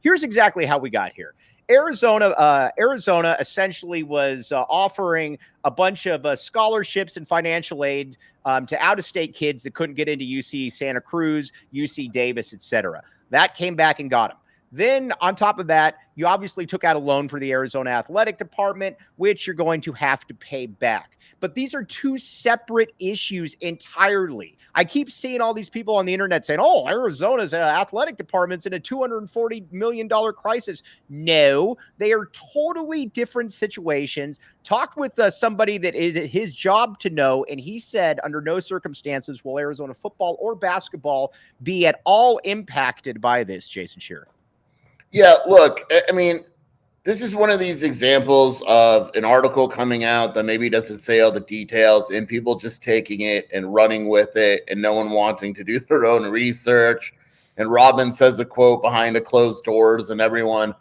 Here's exactly how we got here. Arizona essentially was offering a bunch of scholarships and financial aid to out-of-state kids that couldn't get into UC Santa Cruz, UC Davis, etc. That came back and got them. Then on top of that, you obviously took out a loan for the Arizona Athletic Department, which you're going to have to pay back. But these are two separate issues entirely. I keep seeing all these people on the internet saying, oh, Arizona's athletic department's in a $240 million crisis. No, they are totally different situations. Talked with somebody that it is his job to know, and he said under no circumstances will Arizona football or basketball be at all impacted by this, Jason Shearer. Yeah, look, I mean, this is one of these examples of an article coming out that maybe doesn't say all the details and people just taking it and running with it and no one wanting to do their own research. And Robin says a quote behind the closed doors and everyone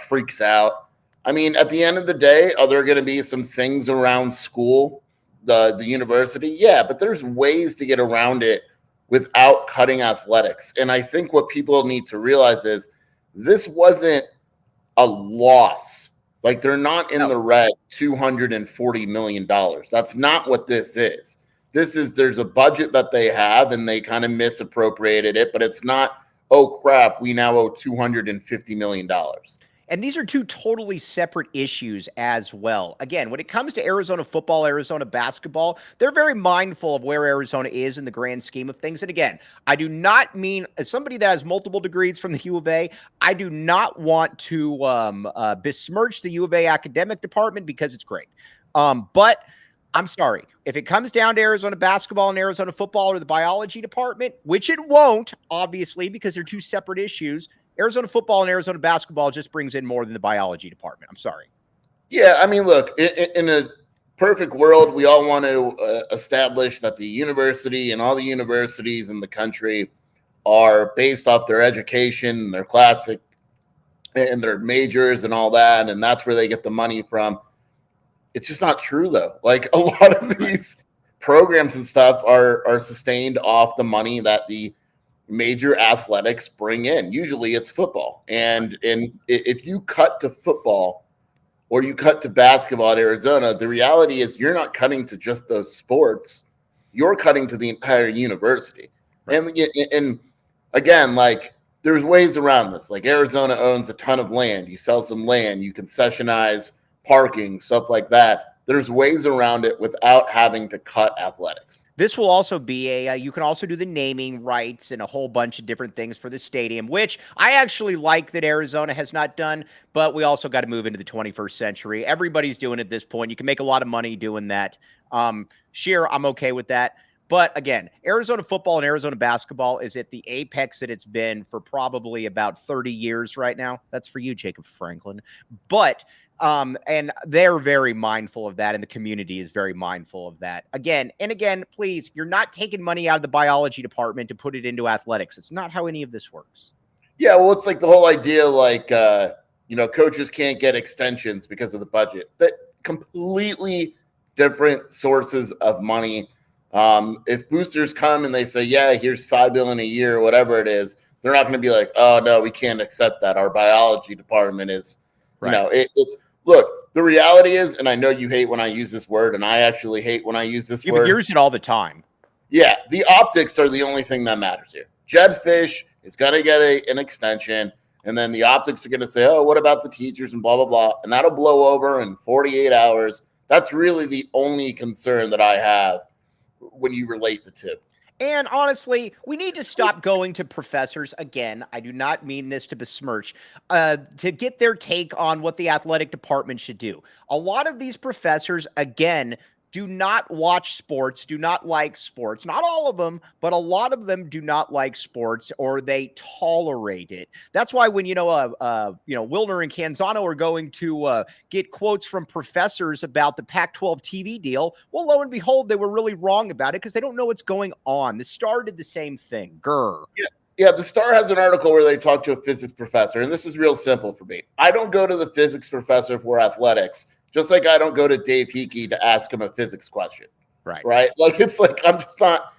freaks out. I mean, at the end of the day, are there going to be some things around school, the university? Yeah, but there's ways to get around it without cutting athletics. And I think what people need to realize is this wasn't a loss. Like, they're not in the red $240 million. That's not what this is. This is, there's a budget that they have and they kind of misappropriated it, but it's not, oh crap, we now owe $250 million. And these are two totally separate issues as well. Again, when it comes to Arizona football, Arizona basketball, they're very mindful of where Arizona is in the grand scheme of things. And again, I do not mean, as somebody that has multiple degrees from the U of A, I do not want to besmirch the U of A academic department because it's great. But I'm sorry. If it comes down to Arizona basketball and Arizona football or the biology department, which it won't, obviously, because they're two separate issues, Arizona football and Arizona basketball just brings in more than the biology department. I'm sorry. Yeah, I mean, look, in a perfect world, we all want to establish that the university and all the universities in the country are based off their education, their classic, and their majors and all that, and that's where they get the money from. It's just not true, though. Like, a lot of these programs and stuff are sustained off the money that the major athletics bring in. Usually it's football. And if you cut to football or you cut to basketball at Arizona, the reality is you're not cutting to just those sports. You're cutting to the entire university. Right. And again, like, there's ways around this. Like, Arizona owns a ton of land. You sell some land, you concessionize parking, stuff like that. There's ways around it without having to cut athletics. This will also be you can also do the naming rights and a whole bunch of different things for the stadium, which I actually like that Arizona has not done, but we also got to move into the 21st century. Everybody's doing it at this point. You can make a lot of money doing that. Sheer, I'm okay with that. But again, Arizona football and Arizona basketball is at the apex that it's been for probably about 30 years right now. That's for you, Jacob Franklin. But and they're very mindful of that, and the community is very mindful of that. Again, please, you're not taking money out of the biology department to put it into athletics. It's not how any of this works. Yeah, well, it's like the whole idea, like, coaches can't get extensions because of the budget. That completely different sources of money. If boosters come and they say, yeah, here's $5 billion a year, or whatever it is, they're not going to be like, oh no, we can't accept that. Our biology department is, right. It's look, the reality is, and I know you hate when I use this word, and I actually hate when I use this word. You use it all the time. Yeah, the optics are the only thing that matters here. Jedd Fisch is going to get an extension, and then the optics are going to say, oh, what about the teachers and blah, blah, blah, and that'll blow over in 48 hours. That's really the only concern that I have when you relate the two. And honestly, we need to stop going to professors again. I do not mean this to besmirch, to get their take on what the athletic department should do. A lot of these professors, again, do not watch sports, do not like sports. Not all of them, but a lot of them do not like sports, or they tolerate it. That's why when, Wilner and Canzano are going to get quotes from professors about the Pac-12 TV deal, well, lo and behold, they were really wrong about it because they don't know what's going on. The Star did the same thing. Grr. Yeah, the Star has an article where they talk to a physics professor, and this is real simple for me. I don't go to the physics professor for athletics, just like I don't go to Dave Hickey to ask him a physics question. Right. Like, it's like, I'm just not,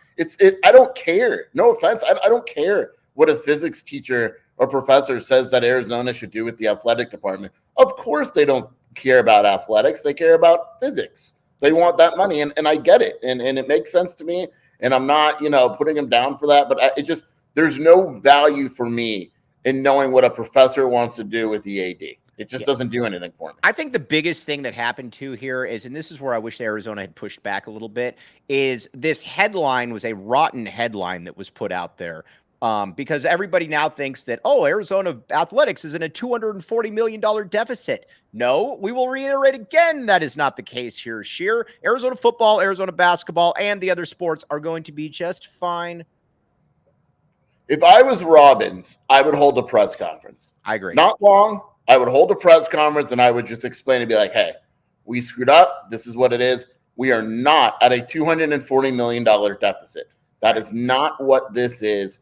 I don't care. No offense. I don't care what a physics teacher or professor says that Arizona should do with the athletic department. Of course they don't care about athletics. They care about physics. They want that money, and I get it, and it makes sense to me, and I'm not, putting them down for that, but there's no value for me in knowing what a professor wants to do with the AD. It just doesn't do anything for me. I think the biggest thing that happened too here is, and this is where I wish Arizona had pushed back a little bit, is this headline was a rotten headline that was put out there. Because everybody now thinks that, Arizona athletics is in a $240 million deficit. No, we will reiterate again, that is not the case here, Scheer. Arizona football, Arizona basketball, and the other sports are going to be just fine. If I was Robbins, I would hold a press conference. I agree. Not long. I would hold a press conference and I would just explain and be like, hey, we screwed up. This is what it is. We are not at a $240 million deficit. That is not what this is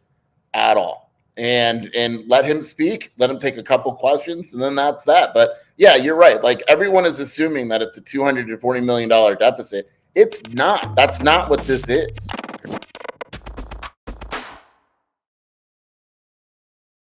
at all. And let him speak, let him take a couple questions, and then that's that. But yeah, you're right. Like, everyone is assuming that it's a $240 million deficit. It's not. That's not what this is.